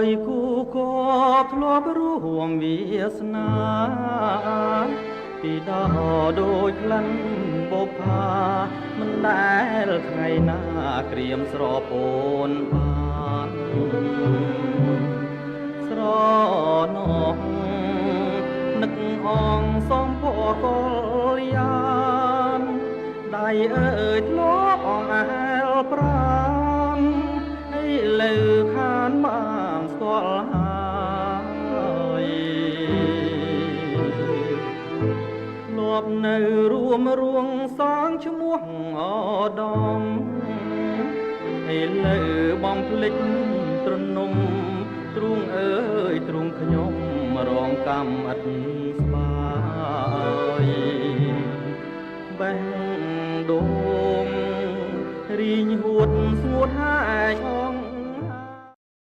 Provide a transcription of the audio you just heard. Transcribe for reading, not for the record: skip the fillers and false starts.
យគូក៏ធ្លាប់រួមវាសនាពីដល់ដូចក្លិនបុប្ផាមិនដែលថ្ងៃណាក្រៀមស្រពោនបានស្រណោះនឹកអងសំពរកលយានដៃអើយធ្លាប់អងអែលប្រានឲ្យលើខានបានស្គាល់ហើយធ្លាប់នៅរួមរួងសាងឈ្មោះអដំឲ្យលើបំភ្លេចត្រនំទ្រូងអើយទ្រូងខ្ញុំរងកម្មឥតស្បាយបេះដូងរីងហួតស្ងួតហាយ